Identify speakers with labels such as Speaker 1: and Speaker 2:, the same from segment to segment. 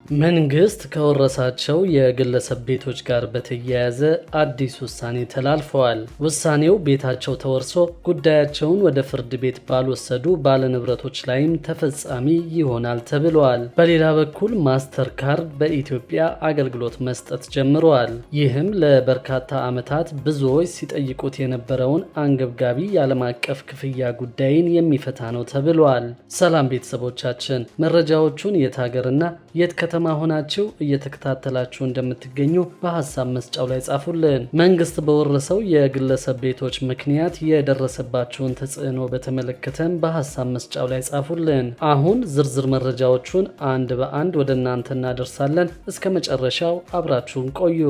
Speaker 1: መንግስት ከወረሳቸው የግለሰብ ቤቶች ጋር በተያያዘ አዲስ ውሳኔ ተላልፈዋል። ውሳኔው ቤታቸው ተወርሶ ጉዳያቸውን ወደ ፍርድ ቤት ባልወሰዱ ባለንብረቶች ላይም ተፈጻሚ ይሆናል ተብሏል። በሌላ በኩል ማስተር ካርድ በኢትዮጵያ አገልግሎት መስጠት ጀምረዋል። ይህም ለበርካታ ዓመታት ብዙዎች ሲጠይቁት የነበረውን አንገብጋቢ የዓለም አቀፍ ክፍያ ጉዳይን የሚፈታ ነው ተብሏል። ሰላም ቤተሰቦቻችን፣ መረጃዎቹን የት ሀገርና የት ከተማ ሆናችሁ እየተከታተላችሁ እንደምትገኙ በሐሳብ መስጫው ላይ ጻፉልን። መንግስት በወረሰው የግለሰብ ቤቶች ምክንያት የደረሰባችሁን ተጽዕኖ በተመለከተም በሐሳብ መስጫው ላይ ጻፉልን። አሁን ዝርዝር መረጃዎቹን አንድ በአንድ ወደ እናንተ እናደርሳለን። እስከ መጨረሻው አብራችሁን ቆዩ።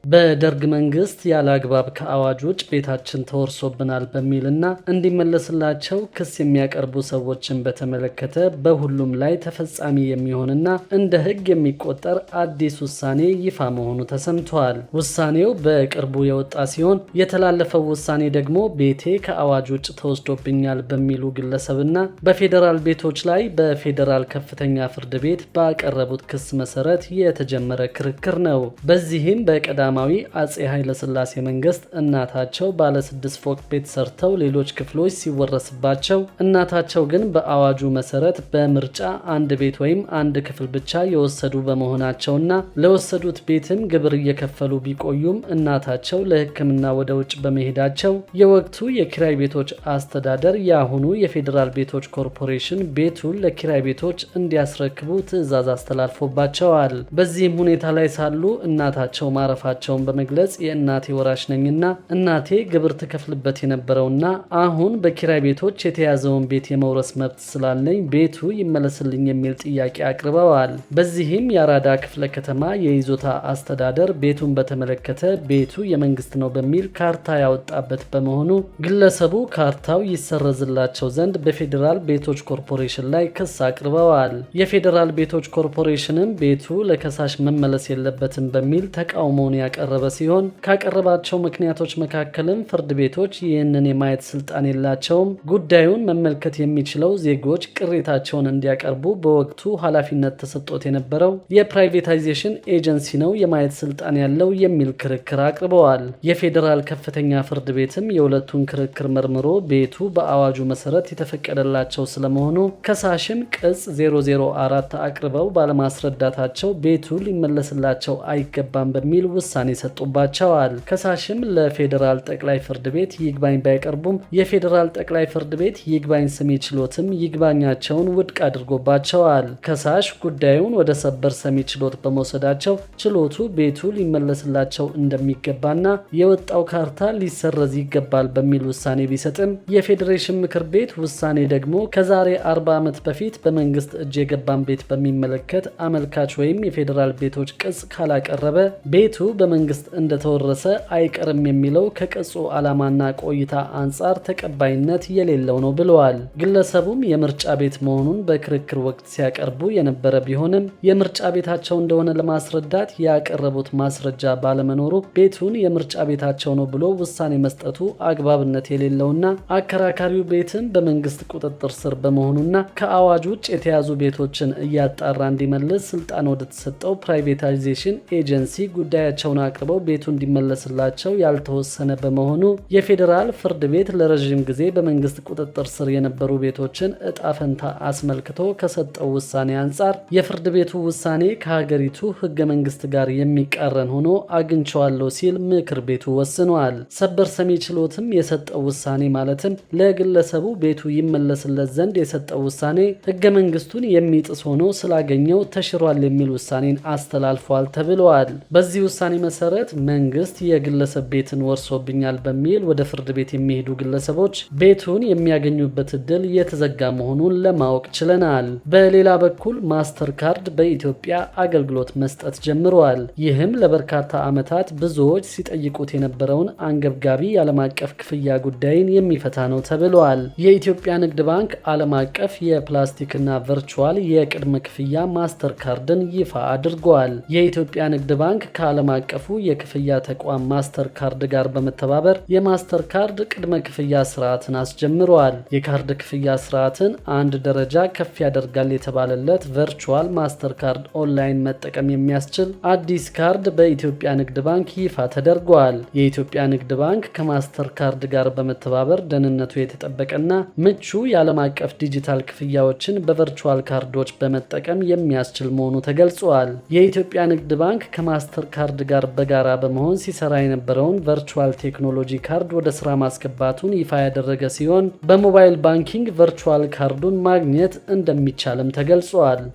Speaker 1: በደርግ መንግስት ያለ አግባብ ከአዋጅ ውጭ ቤታችን ተወርሶብናል በሚልና እንዲመለስላቸው ክስ የሚያቀርቡ ሰዎችን በተመለከተ በሁሉም ላይ ተፈጻሚ የሚሆንና እንደ ሕግ የሚቆጠር አዲስ ውሳኔ ይፋ መሆኑ ተሰምቷል። ውሳኔው በቅርቡ የወጣ ሲሆን የተላለፈው ውሳኔ ደግሞ ቤቴ ከአዋጅ ውጭ ተወስዶብኛል በሚሉ ግለሰብና በፌዴራል ቤቶች ላይ በፌዴራል ከፍተኛ ፍርድ ቤት ባቀረቡት ክስ መሰረት የተጀመረ ክርክር ነው። በዚህም በቀዳማዊ አጼ ኃይለ ሥላሴ መንግስት እናታቸው ባለ 6 ፎቅ ቤት ሰርተው ሌሎች ክፍሎች ሲወረስባቸው እናታቸው ግን በአዋጁ መሰረት በምርጫ አንድ ቤት ወይም አንድ ክፍል ብቻ የወሰዱ በመሆናቸውና ለወሰዱት ቤትም ግብር እየከፈሉ ቢቆዩም እናታቸው ለሕክምና ወደ ውጭ በመሄዳቸው የወቅቱ የኪራይ ቤቶች አስተዳደር የአሁኑ የፌዴራል ቤቶች ኮርፖሬሽን ቤቱን ለኪራይ ቤቶች እንዲያስረክቡ ትዕዛዝ አስተላልፎባቸዋል። በዚህም ሁኔታ ላይ ሳሉ እናታቸው ማረፋቸው በመግለጽ የእናቴ ወራሽ ነኝና እናቴ ግብር ትከፍልበት የነበረውና አሁን በኪራይ ቤቶች የተያዘውን ቤት የመውረስ መብት ስላለኝ ቤቱ ይመለስልኝ የሚል ጥያቄ አቅርበዋል። በዚህም የአራዳ ክፍለ ከተማ የይዞታ አስተዳደር ቤቱን በተመለከተ ቤቱ የመንግስት ነው በሚል ካርታ ያወጣበት በመሆኑ ግለሰቡ ካርታው ይሰረዝላቸው ዘንድ በፌዴራል ቤቶች ኮርፖሬሽን ላይ ክስ አቅርበዋል። የፌዴራል ቤቶች ኮርፖሬሽንም ቤቱ ለከሳሽ መመለስ የለበትም በሚል ተቃውሞውን ያቀረበ ሲሆን ካቀረባቸው ምክንያቶች መካከልም ፍርድ ቤቶች ይህንን የማየት ስልጣን የላቸውም፣ ጉዳዩን መመልከት የሚችለው ዜጎች ቅሬታቸውን እንዲያቀርቡ በወቅቱ ኃላፊነት ተሰጥቶት የነበረው የፕራይቬታይዜሽን ኤጀንሲ ነው የማየት ስልጣን ያለው የሚል ክርክር አቅርበዋል። የፌዴራል ከፍተኛ ፍርድ ቤትም የሁለቱን ክርክር መርምሮ ቤቱ በአዋጁ መሰረት የተፈቀደላቸው ስለመሆኑ ከሳሽም ቅጽ 004 አቅርበው ባለማስረዳታቸው ቤቱ ሊመለስላቸው አይገባም በሚል ውሳኔ ሰጡባቸዋል። ከሳሽም ለፌዴራል ጠቅላይ ፍርድ ቤት ይግባኝ ባይቀርቡም የፌዴራል ጠቅላይ ፍርድ ቤት ይግባኝ ሰሚ ችሎትም ይግባኛቸውን ውድቅ አድርጎባቸዋል። ከሳሽ ጉዳዩን ወደ ሰበር ሰሚ ችሎት በመውሰዳቸው ችሎቱ ቤቱ ሊመለስላቸው እንደሚገባና የወጣው ካርታ ሊሰረዝ ይገባል በሚል ውሳኔ ቢሰጥም የፌዴሬሽን ምክር ቤት ውሳኔ ደግሞ ከዛሬ 40 ዓመት በፊት በመንግስት እጅ የገባን ቤት በሚመለከት አመልካች ወይም የፌዴራል ቤቶች ቅጽ ካላቀረበ ቤቱ በመንግስት እንደተወረሰ አይቀርም የሚለው ከቅጹ ዓላማና ቆይታ አንጻር ተቀባይነት የሌለው ነው ብለዋል። ግለሰቡም የምርጫ ቤት መሆኑን በክርክር ወቅት ሲያቀርቡ የነበረ ቢሆንም የምርጫ ቤታቸው እንደሆነ ለማስረዳት ያቀረቡት ማስረጃ ባለመኖሩ ቤቱን የምርጫ ቤታቸው ነው ብሎ ውሳኔ መስጠቱ አግባብነት የሌለውና አከራካሪው ቤትም በመንግስት ቁጥጥር ስር በመሆኑና ከአዋጅ ውጭ የተያዙ ቤቶችን እያጣራ እንዲመልስ ስልጣን ወደ ተሰጠው ፕራይቬታይዜሽን ኤጀንሲ ጉዳያቸውን አቅርበው ቤቱ እንዲመለስላቸው ያልተወሰነ በመሆኑ የፌዴራል ፍርድ ቤት ለረዥም ጊዜ በመንግስት ቁጥጥር ስር የነበሩ ቤቶችን እጣ ፈንታ አስመልክቶ ከሰጠው ውሳኔ አንጻር የፍርድ ቤቱ ውሳኔ ከሀገሪቱ ህገ መንግስት ጋር የሚቃረን ሆኖ አግኝቼዋለሁ ሲል ምክር ቤቱ ወስኗል። ሰበር ሰሚ ችሎትም የሰጠው ውሳኔ ማለትም ለግለሰቡ ቤቱ ይመለስለት ዘንድ የሰጠው ውሳኔ ህገ መንግስቱን የሚጥስ ሆኖ ስላገኘው ተሽሯል የሚል ውሳኔን አስተላልፏል ተብሏል። በዚህ ውሳኔ መሰረት መንግስት የግለሰብ ቤትን ወርሶብኛል በሚል ወደ ፍርድ ቤት የሚሄዱ ግለሰቦች ቤቱን የሚያገኙበት እድል የተዘጋ መሆኑን ለማወቅ ችለናል። በሌላ በኩል ማስተር ካርድ በኢትዮጵያ አገልግሎት መስጠት ጀምሯል። ይህም ለበርካታ ዓመታት ብዙዎች ሲጠይቁት የነበረውን አንገብጋቢ የዓለም አቀፍ ክፍያ ጉዳይን የሚፈታ ነው ተብሏል። የኢትዮጵያ ንግድ ባንክ ዓለም አቀፍ የፕላስቲክና ቨርቹዋል የቅድመ ክፍያ ማስተር ካርድን ይፋ አድርጓል። የኢትዮጵያ ንግድ ባንክ ከዓለም አቀፉ አቀፉ የክፍያ ተቋም ማስተር ካርድ ጋር በመተባበር የማስተር ካርድ ቅድመ ክፍያ ስርዓትን አስጀምረዋል። የካርድ ክፍያ ስርዓትን አንድ ደረጃ ከፍ ያደርጋል የተባለለት ቨርቹዋል ማስተር ካርድ ኦንላይን መጠቀም የሚያስችል አዲስ ካርድ በኢትዮጵያ ንግድ ባንክ ይፋ ተደርጓል። የኢትዮጵያ ንግድ ባንክ ከማስተር ካርድ ጋር በመተባበር ደህንነቱ የተጠበቀና ምቹ የዓለም አቀፍ ዲጂታል ክፍያዎችን በቨርቹዋል ካርዶች በመጠቀም የሚያስችል መሆኑ ተገልጿል። የኢትዮጵያ ንግድ ባንክ ከማስተር ካርድ ጋር በጋራ በመሆን ሲሰራ የነበረውን ቨርቹዋል ቴክኖሎጂ ካርድ ወደ ስራ ማስገባቱን ይፋ ያደረገ ሲሆን በሞባይል ባንኪንግ ቨርቹዋል ካርዱን ማግኘት እንደሚቻልም ተገልጿል።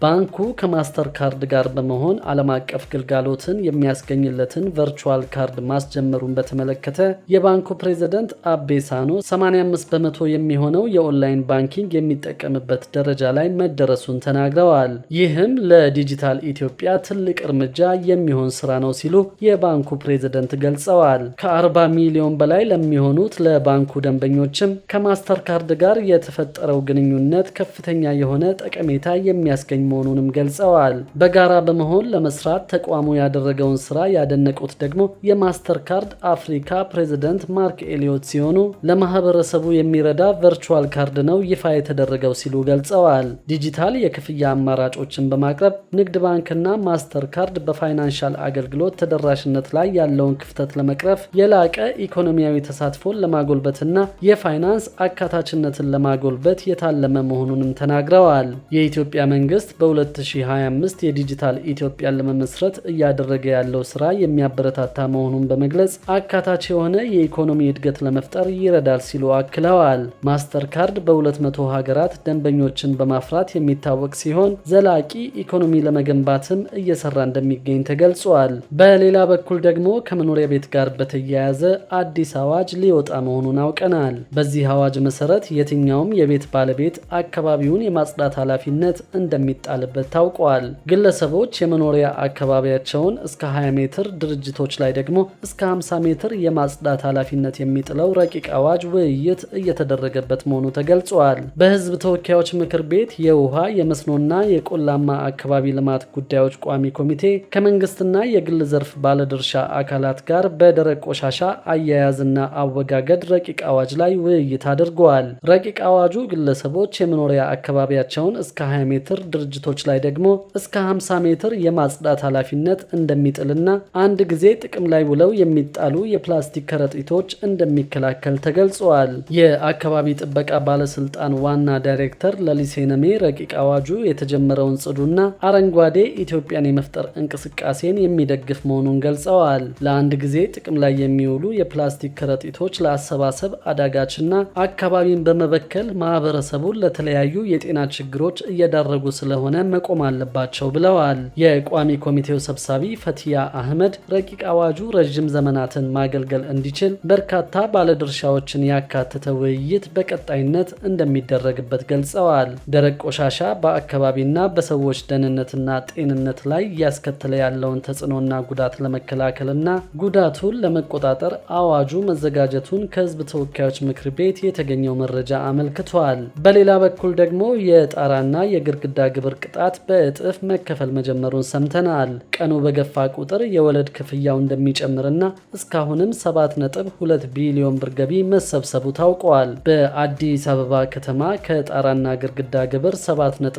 Speaker 1: ባንኩ ከማስተር ካርድ ጋር በመሆን ዓለም አቀፍ ግልጋሎትን የሚያስገኝለትን ቨርቹዋል ካርድ ማስጀመሩን በተመለከተ የባንኩ ፕሬዝዳንት አቤ ሳኖ 85 በመቶ የሚሆነው የኦንላይን ባንኪንግ የሚጠቀምበት ደረጃ ላይ መደረሱን ተናግረዋል። ይህም ለዲጂታል ኢትዮጵያ ትልቅ እርምጃ የሚሆን ስራ ነው ሲሉ የባንኩ ፕሬዝዳንት ገልጸዋል። ከ40 ሚሊዮን በላይ ለሚሆኑት ለባንኩ ደንበኞችም ከማስተር ካርድ ጋር የተፈጠረው ግንኙነት ከፍተኛ የሆነ ጠቀሜታ የሚያስገኝ መሆኑንም ገልጸዋል። በጋራ በመሆን ለመስራት ተቋሙ ያደረገውን ስራ ያደነቁት ደግሞ የማስተር ካርድ አፍሪካ ፕሬዝዳንት ማርክ ኤሊዮት ሲሆኑ ለማህበረሰቡ የሚረዳ ቨርቹዋል ካርድ ነው ይፋ የተደረገው ሲሉ ገልጸዋል። ዲጂታል የክፍያ አማራጮችን በማቅረብ ንግድ ባንክና ማስተር ካርድ በፋይናንሻል አገልግሎት ተደራሽነት ላይ ያለውን ክፍተት ለመቅረፍ የላቀ ኢኮኖሚያዊ ተሳትፎን ለማጎልበትና የፋይናንስ አካታችነትን ለማጎልበት የታለመ መሆኑንም ተናግረዋል። የኢትዮጵያ መንግስት በ2025 የዲጂታል ኢትዮጵያን ለመመስረት እያደረገ ያለው ስራ የሚያበረታታ መሆኑን በመግለጽ አካታች የሆነ የኢኮኖሚ እድገት ለመፍጠር ይረዳል ሲሉ አክለዋል። ማስተር ካርድ በ200 ሀገራት ደንበኞችን በማፍራት የሚታወቅ ሲሆን ዘላቂ ኢኮኖሚ ለመገንባትም እየሰራ እንደሚገኝ ተገልጿል። በሌላ በኩል ደግሞ ከመኖሪያ ቤት ጋር በተያያዘ አዲስ አዋጅ ሊወጣ መሆኑን አውቀናል። በዚህ አዋጅ መሰረት የትኛውም የቤት ባለቤት አካባቢውን የማጽዳት ኃላፊነት እንደሚጣልበት ታውቋል። ግለሰቦች የመኖሪያ አካባቢያቸውን እስከ 20 ሜትር፣ ድርጅቶች ላይ ደግሞ እስከ 50 ሜትር የማጽዳት ኃላፊነት የሚጥለው ረቂቅ አዋጅ ውይይት እየተደረገበት መሆኑ ተገልጿል። በህዝብ ተወካዮች ምክር ቤት የውሃ የመስኖና የቆላማ አካባቢ ልማት ጉዳዮች ቋሚ ኮሚቴ ከመንግስትና የግል ዘርፍ ባለድርሻ አካላት ጋር በደረቅ ቆሻሻ አያያዝና አወጋገድ ረቂቅ አዋጅ ላይ ውይይት አድርገዋል። ረቂቅ አዋጁ ግለሰቦች የመኖሪያ አካባቢያቸውን እስከ 20 ሜትር፣ ድርጅቶች ላይ ደግሞ እስከ 50 ሜትር የማጽዳት ኃላፊነት እንደሚጥልና አንድ ጊዜ ጥቅም ላይ ውለው የሚጣሉ የፕላስቲክ ከረጢቶች እንደሚከላከል ተገልጿል። የአካባቢ ጥበቃ ባለስልጣን ዋና ዳይሬክተር ለሊሴ ነሜ ረቂቅ አዋጁ የተጀመረውን ጽዱና አረንጓዴ ኢትዮጵያን የመፍጠር እንቅስቃሴን የሚደግፍ መሆኑን ገልጸዋል። ለአንድ ጊዜ ጥቅም ላይ የሚውሉ የፕላስቲክ ከረጢቶች ለአሰባሰብ አዳጋችና አካባቢን በመበከል ማህበረሰቡን ለተለያዩ የጤና ችግሮች እየዳረጉ ስለሆነ መቆም አለባቸው ብለዋል። የቋሚ ኮሚቴው ሰብሳቢ ፈቲያ አህመድ ረቂቅ አዋጁ ረዥም ዘመናትን ማገልገል እንዲችል በርካታ ባለድርሻዎችን ያካተተ ውይይት በቀጣይነት እንደሚደረግበት ገልጸዋል። ደረቅ ቆሻሻ በአካባቢና በሰዎች ደህንነትና ጤንነት ላይ እያስከተለ ያለውን ተጽዕኖና ጉዳት ለመከላከልና ጉዳቱን ለመቆጣጠር አዋጁ መዘጋጀቱን ከህዝብ ተወካዮች ምክር ቤት የተገኘው መረጃ አመልክቷል። በሌላ በኩል ደግሞ የጣራና የግድግዳ ግብር ቅጣት በእጥፍ መከፈል መጀመሩን ሰምተናል። ቀኑ በገፋ ቁጥር የወለድ ክፍያው እንደሚጨምርና እስካሁንም 7.2 ቢሊዮን ብር ገቢ መሰብሰቡ ታውቋል። በአዲስ አበባ ከተማ ከጣራና ግድግዳ ግብር 7.2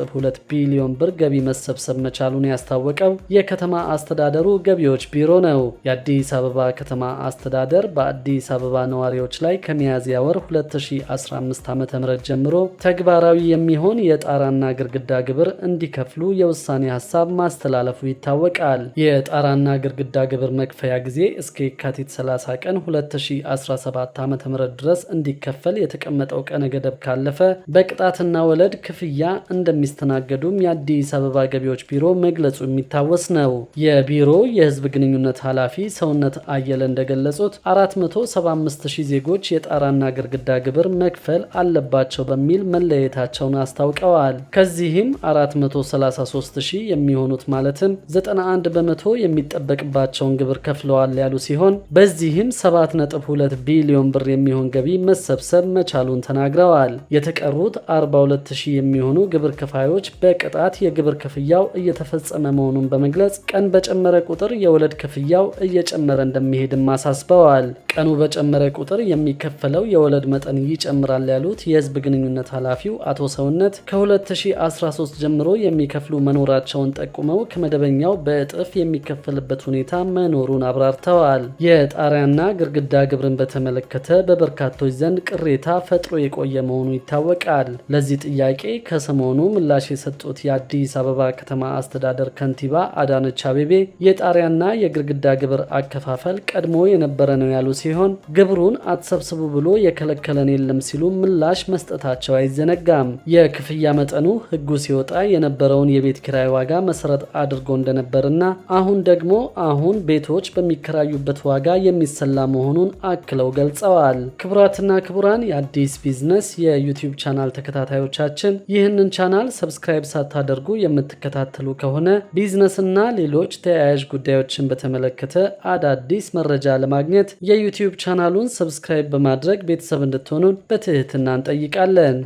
Speaker 1: ቢሊዮን ብር ገቢ መሰብሰብ መቻሉን ያስታወቀው የከተማ አስተዳደሩ ገቢዎች ቢሮ ነው። የአዲስ አበባ ከተማ አስተዳደር በአዲስ አበባ ነዋሪዎች ላይ ከሚያዝያ ወር 2015 ዓ.ም ጀምሮ ተግባራዊ የሚሆን የጣራና ግድግዳ ግብር እንዲከፍሉ የውሳኔ ሀሳብ ማስተላለፉ ይታወቃል። የጣራና ግድግዳ ግብር መክፈያ ጊዜ እስከ የካቲት 30 ቀን 2017 ዓ.ም ድረስ እንዲከፈል የተቀመጠው ቀነ ገደብ ካለፈ በቅጣትና ወለድ ክፍያ እንደሚስተናገዱም የአዲስ አበባ ገቢዎች ቢሮ መግለጹ የሚታወስ ነው። የቢሮ የህዝብ ግንኙነት ኃላፊ ሰውነት አየለ እንደገለጹት 475,000 ዜጎች የጣራና ግድግዳ ግብር መክፈል አለባቸው በሚል መለየታቸውን አስታውቀዋል። ከዚህም 433,000 የሚሆኑት ማለትም 91 በመቶ የሚጠበቅባቸውን ግብር ከፍለዋል ያሉ ሲሆን በዚህም 7.2 ቢሊዮን ብር የሚሆን ገቢ መሰብሰብ መቻሉን ተናግረዋል። የተቀሩት 42,000 የሚሆኑ ግብር ከፋዮች በቅጣት የግብር ክፍያው እየተፈጸመ መሆኑን በመግለጽ ቀን በጨመረ ቁጥር የወለድ የወለድ ክፍያው እየጨመረ እንደሚሄድም አሳስበዋል። ቀኑ በጨመረ ቁጥር የሚከፈለው የወለድ መጠን ይጨምራል ያሉት የህዝብ ግንኙነት ኃላፊው አቶ ሰውነት ከ2013 ጀምሮ የሚከፍሉ መኖራቸውን ጠቁመው ከመደበኛው በእጥፍ የሚከፈልበት ሁኔታ መኖሩን አብራርተዋል። የጣሪያና ግድግዳ ግብርን በተመለከተ በበርካቶች ዘንድ ቅሬታ ፈጥሮ የቆየ መሆኑ ይታወቃል። ለዚህ ጥያቄ ከሰሞኑ ምላሽ የሰጡት የአዲስ አበባ ከተማ አስተዳደር ከንቲባ አዳነች አቤቤ የጣሪያና የግድግዳ ግብር አከፋፈል ቀድሞ የነበረ ነው ያሉ ሲሆን ግብሩን አትሰብስቡ ብሎ የከለከለን የለም ሲሉ ምላሽ መስጠታቸው አይዘነጋም። የክፍያ መጠኑ ህጉ ሲወጣ የነበረውን የቤት ኪራይ ዋጋ መሰረት አድርጎ እንደነበርና አሁን ደግሞ ቤቶች በሚከራዩበት ዋጋ የሚሰላ መሆኑን አክለው ገልጸዋል። ክቡራትና ክቡራን የአዲስ ቢዝነስ የዩቲዩብ ቻናል ተከታታዮቻችን ይህንን ቻናል ሰብስክራይብ ሳታደርጉ የምትከታተሉ ከሆነ ቢዝነስና ሌሎች ተያያዥ ጉዳዮችን በተመለከተ አዳዲስ መረጃ ለማግኘት የዩቲዩብ ቻናሉን ሰብስክራይብ በማድረግ ቤተሰብ እንድትሆኑን በትህትና እንጠይቃለን።